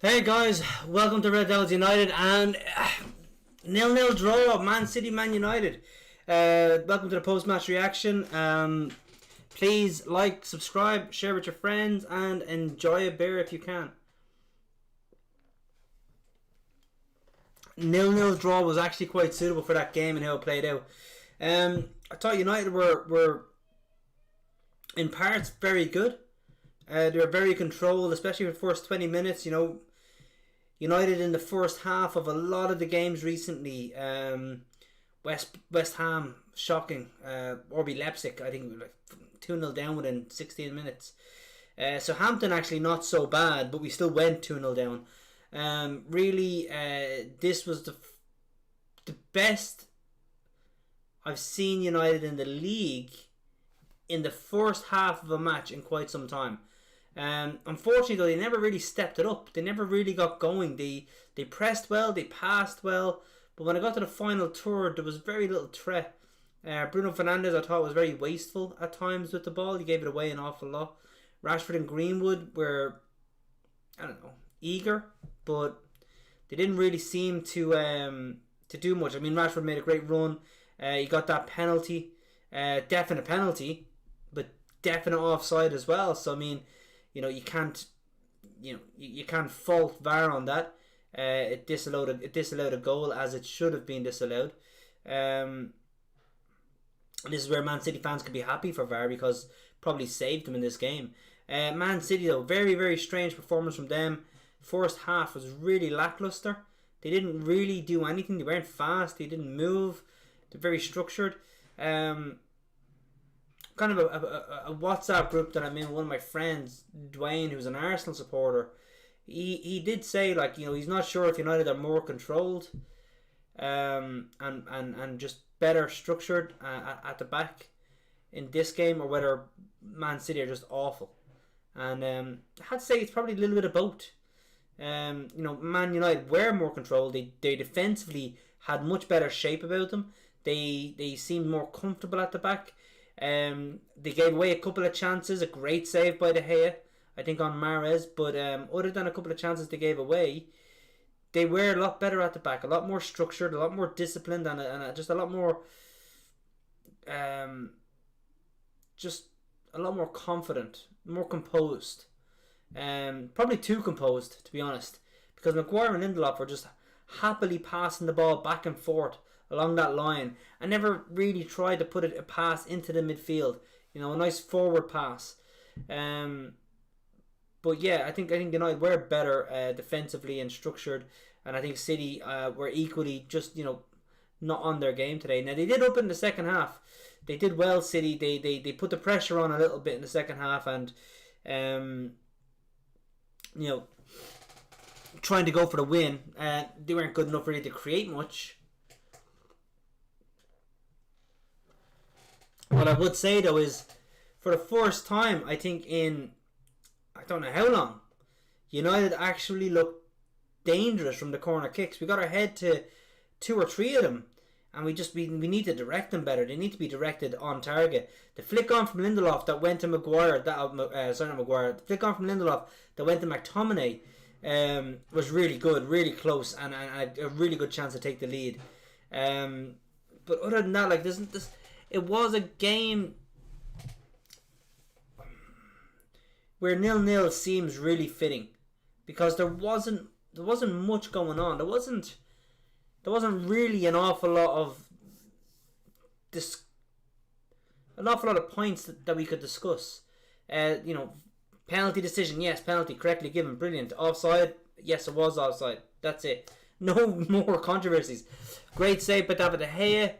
Hey guys, welcome to Red Devils United and 0-0 draw, Man City, Man United. Welcome to the post-match reaction. Please like, subscribe, share with your friends and enjoy a beer if you can. 0-0 draw was actually quite suitable for that game and how it played out. I thought United were in parts very good. They were very controlled, especially for the first 20 minutes. United in the first half of a lot of the games recently. West Ham, shocking. RB Leipzig, I think, like 2-0 down within 16 minutes. Southampton actually not so bad, but we still went 2-0 down. This was the best I've seen United in the league in the first half of a match in quite some time. Unfortunately, though, they never really stepped it up. They never really got going. They pressed well, they passed well, but when I got to the final third, there was very little threat. Bruno Fernandes, I thought, was very wasteful at times with the ball. He gave it away an awful lot. Rashford and Greenwood were, I don't know, eager, but they didn't really seem to do much. I mean, Rashford made a great run. He got that penalty, definite penalty, but definite offside as well. So I mean, you can't fault VAR on that. It disallowed a goal as it should have been disallowed. This is where Man City fans could be happy for VAR because probably saved them in this game. Man City, though, very, very strange performance from them. First half was really lackluster. They didn't really do anything. They weren't fast. They didn't move. They're very structured. Kind of a WhatsApp group that I'm in, one of my friends, Dwayne, who's an Arsenal supporter, he did say, like, he's not sure if United are more controlled and just better structured at the back in this game, or whether Man City are just awful. And I had to say it's probably a little bit of both. Man United were more controlled. They defensively had much better shape about them. They seemed more comfortable at the back. They gave away a couple of chances. A great save by De Gea, I think, on Mahrez. But other than a couple of chances they gave away, they were a lot better at the back, a lot more structured, a lot more disciplined, and just a lot more, just a lot more confident, more composed. Probably too composed, to be honest, because Maguire and Lindelof were just happily passing the ball back and forth along that line and never really tried to put a pass into the midfield. A nice forward pass. But yeah, I think United were better defensively and structured, and I think City were equally just not on their game today. Now they did open the second half. They did well. City they put the pressure on a little bit in the second half, and trying to go for the win. They weren't good enough really to create much. What I would say, though, is for the first time, I think in I don't know how long, United actually looked dangerous from the corner kicks. We got our head to 2 or 3 of them, and we need to direct them better. They need to be directed on target. The flick on from Lindelof that went to Maguire, the flick on from Lindelof that went to McTominay was really good, really close, and a really good chance to take the lead. But other than that, like, it was a game where 0-0 seems really fitting, because there wasn't much going on. There wasn't really an awful lot of points that we could discuss. Penalty decision, yes, penalty correctly given, brilliant. Offside, yes, it was offside. That's it. No more controversies. Great save by David De Gea.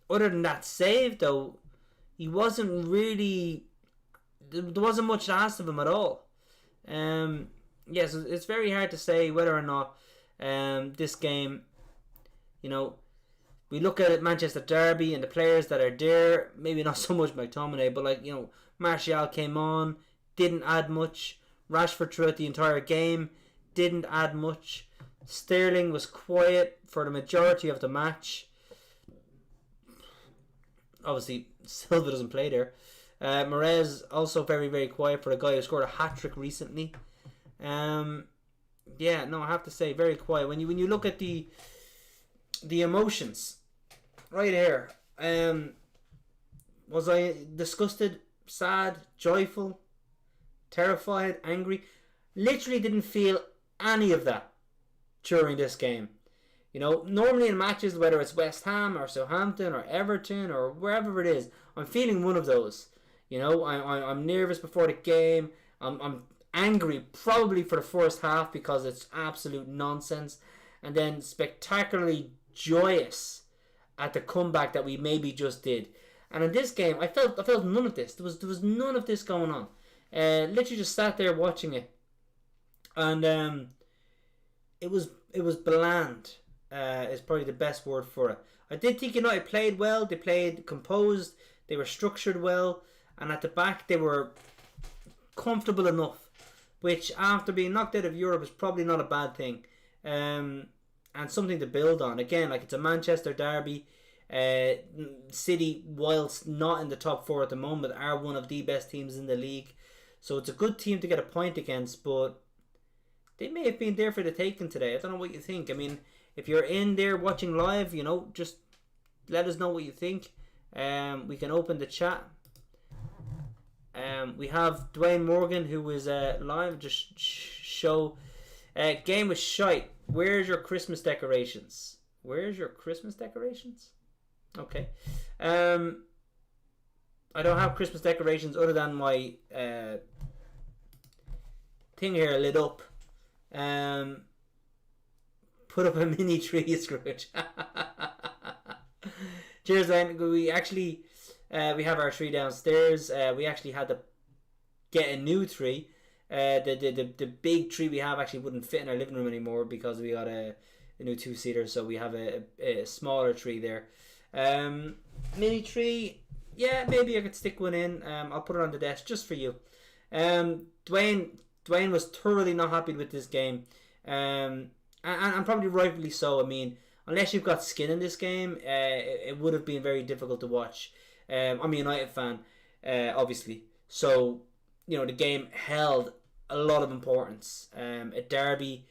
Other than that save, though, he wasn't really. There wasn't much asked of him at all. Yes, it's very hard to say whether or not this game, we look at it, Manchester Derby and the players that are there, maybe not so much McTominay, but Martial came on, didn't add much. Rashford throughout the entire game didn't add much. Sterling was quiet for the majority of the match. Obviously, Silva doesn't play there. Mahrez also very, very quiet for a guy who scored a hat-trick recently. Yeah, no, I have to say, very quiet. When you look at the emotions, right here, was I disgusted, sad, joyful, terrified, angry? Literally didn't feel any of that during this game. Normally in matches, whether it's West Ham or Southampton or Everton or wherever it is, I'm feeling one of those. I'm nervous before the game. I'm angry probably for the first half because it's absolute nonsense, and then spectacularly joyous at the comeback that we maybe just did. And in this game, I felt none of this. There was none of this going on. Literally just sat there watching it, and it was bland. Is probably the best word for it. I did think United played well. They played composed. They were structured well, and at the back they were comfortable enough, which after being knocked out of Europe is probably not a bad thing, and something to build on. Again, like, it's a Manchester derby. City, whilst not in the top four at the moment, are one of the best teams in the league, so it's a good team to get a point against, but they may have been there for the taking today. I don't know what you think. I mean, if you're in there watching live, just let us know what you think. We can open the chat. We have Dwayne Morgan, who was live. Just show. Game was shite. Where's your Christmas decorations? Where's your Christmas decorations? Okay. I don't have Christmas decorations other than my thing here lit up. Put up a mini tree, Scrooge. Cheers, then. We actually we have our tree downstairs. We actually had to get a new tree. The big tree we have actually wouldn't fit in our living room anymore because we got a new two-seater, so we have a smaller tree there. Mini tree, yeah, maybe I could stick one in. I'll put it on the desk just for you. Dwayne was thoroughly not happy with this game, and probably rightfully so. I mean, unless you've got skin in this game, it would have been very difficult to watch. I'm a United fan, obviously, so the game held a lot of importance. A derby,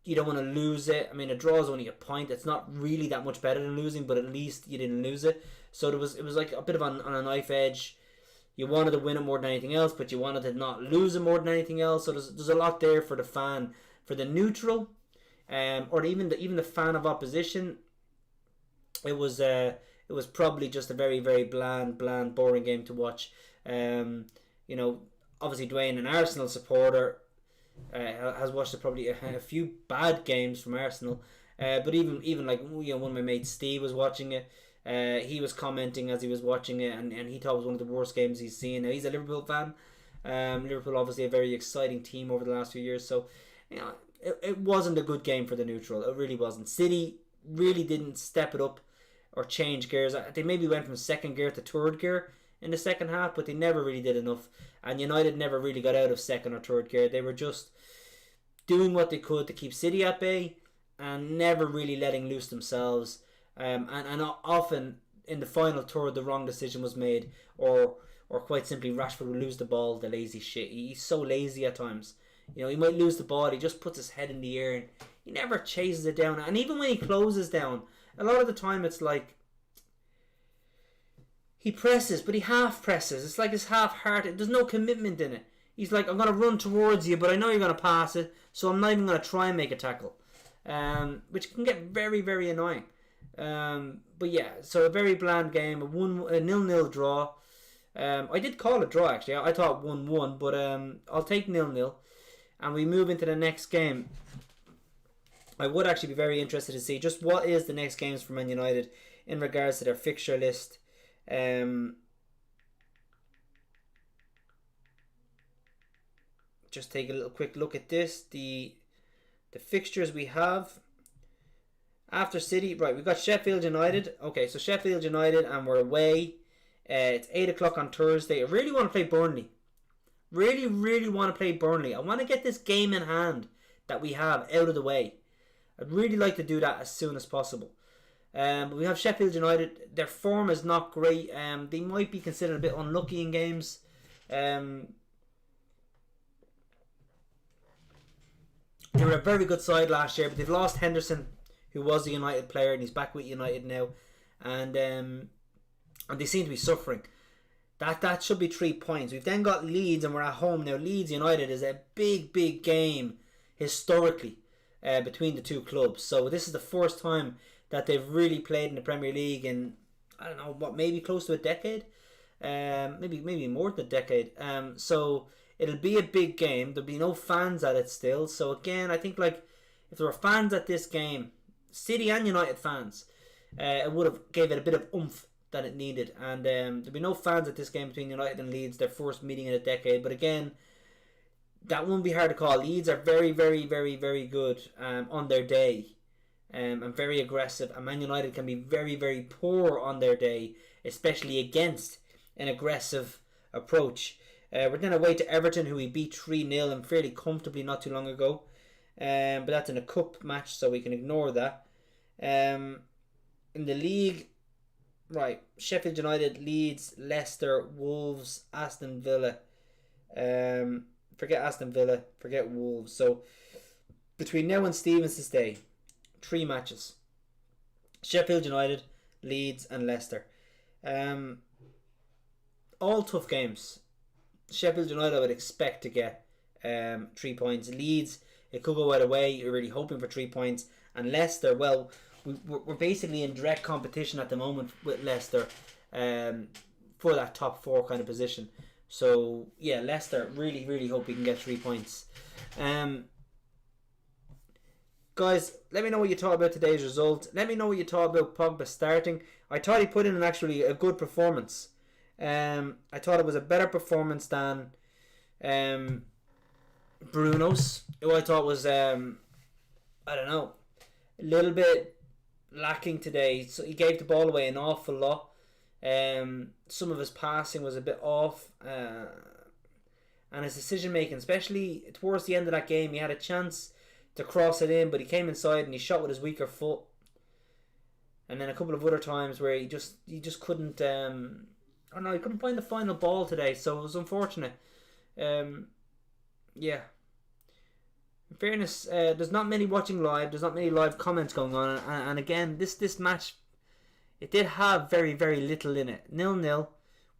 you don't want to lose it. I mean, a draw is only a point. It's not really that much better than losing, but at least you didn't lose it. So it was like a bit of on a knife edge. You wanted to win it more than anything else, but you wanted to not lose it more than anything else. So there's a lot there for the fan, for the neutral, or even the fan of opposition. It was probably just a very, very bland, boring game to watch. Obviously Dwayne, an Arsenal supporter, has watched probably a few bad games from Arsenal. But even like one of my mates, Steve, was watching it. He was commenting as he was watching it, and he thought it was one of the worst games he's seen. Now, he's a Liverpool fan. Liverpool obviously a very exciting team over the last few years, so it wasn't a good game for the neutral. It really wasn't. City really didn't step it up or change gears. They maybe went from second gear to third gear in the second half, but they never really did enough. And United never really got out of second or third gear. They were just doing what they could to keep City at bay and never really letting loose themselves. And often in the final third, the wrong decision was made, or quite simply Rashford would lose the ball. The lazy shit. He's so lazy at times. He might lose the ball. He just puts his head in the air and he never chases it down. And even when he closes down, a lot of the time it's like he presses, but he half presses. It's like it's half-hearted. There's no commitment in it. He's like, I'm going to run towards you, but I know you're going to pass it, so I'm not even going to try and make a tackle. Which can get very, very annoying. But yeah, so a very bland game, a 0-0 draw. I did call it draw, actually. I thought 1-1, but I'll take 0-0. And we move into the next game. I would actually be very interested to see just what is the next games for Man United in regards to their fixture list. Just take a little quick look at this. The fixtures we have after City, right? We've got Sheffield United. Okay, so Sheffield United, and we're away. It's 8 o'clock on Thursday. I really want to play Burnley. Really, really want to play Burnley. I want to get this game in hand that we have out of the way. I'd really like to do that as soon as possible. But we have Sheffield United. Their form is not great. They might be considered a bit unlucky in games. They were a very good side last year, but they've lost Henderson, who was a United player, and he's back with United now, and they seem to be suffering. That should be 3 points. We've then got Leeds, and we're at home now. Leeds United is a big game historically between the two clubs. So this is the first time that they've really played in the Premier League in, I don't know, maybe close to a decade, maybe more than a decade. So it'll be a big game. There'll be no fans at it still. So again, I think like if there were fans at this game, City and United fans, it would have gave it a bit of oomph that it needed. And there'll be no fans at this game between United and Leeds, their first meeting in a decade. But again, that won't be hard to call. Leeds are very good on their day, and very aggressive. And Man United can be very poor on their day, especially against an aggressive approach. We're then away to Everton, who we beat 3-0 and fairly comfortably not too long ago. But that's in a cup match, so we can ignore that. In the league, right, Sheffield United, Leeds, Leicester, Wolves, Aston Villa. Forget Aston Villa, forget Wolves. So between now and Stevenson's Day, 3 matches: Sheffield United, Leeds, and Leicester. All tough games. Sheffield United I would expect to get 3 points. Leeds, it could go either way. You're really hoping for 3 points. And Leicester, well, we're basically in direct competition at the moment with Leicester for that top 4 kind of position. So yeah, Leicester, really hope we can get 3 points. Guys, let me know what you thought about today's result. Let me know what you thought about Pogba starting. I thought he put in actually a good performance. I thought it was a better performance than Bruno's, who I thought was I don't know, a little bit lacking today. So he gave the ball away an awful lot. Some of his passing was a bit off, and his decision making, especially towards the end of that game, he had a chance to cross it in, but he came inside and he shot with his weaker foot. And then a couple of other times where he just couldn't. I don't know, he couldn't find the final ball today, so it was unfortunate. Yeah. In fairness, there's not many watching live. There's not many live comments going on, and again, this match, it did have very little in it. 0-0.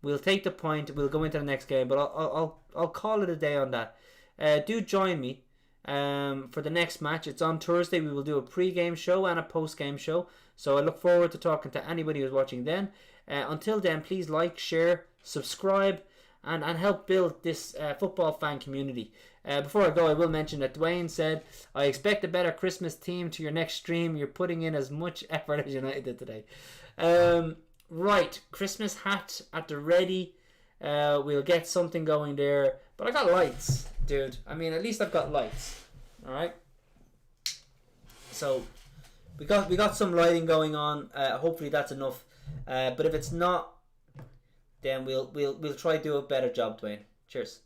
We'll take the point. We'll go into the next game, but I'll call it a day on that. Do join me for the next match. It's on Thursday. We will do a pre-game show and a post-game show. So I look forward to talking to anybody who's watching then. Until then, please like, share, subscribe, and help build this football fan community. Before I go, I will mention that Dwayne said, I expect a better Christmas theme to your next stream. You're putting in as much effort as United did today. Right, Christmas hat at the ready. We'll get something going there. But I got lights, dude. I mean, at least I've got lights. Alright? So, we got some lighting going on. Hopefully that's enough. But if it's not, then we'll try to do a better job, Dwayne. Cheers.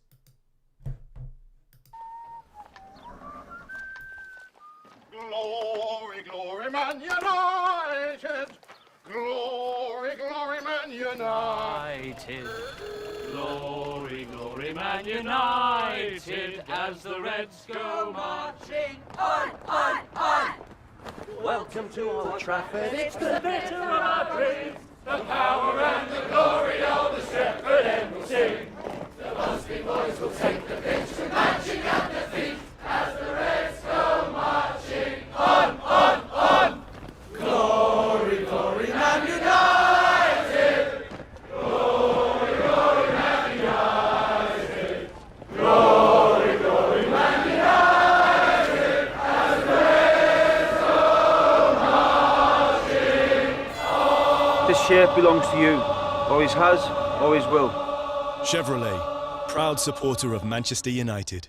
Glory, Man United! Glory, Man United! Glory, Man United! As the Reds go marching on! Welcome to Old Trafford, It's the better of our dreams! The power and the glory of the Shepherd End will sing. The Busby boys will take the pitch with marching at their feet as the Reds go marching on! Glory, Man United! Glory, Man United! Glory, Man United! As the Reds go marching on! This shirt belongs to you. Always has, always will. Chevrolet, proud supporter of Manchester United.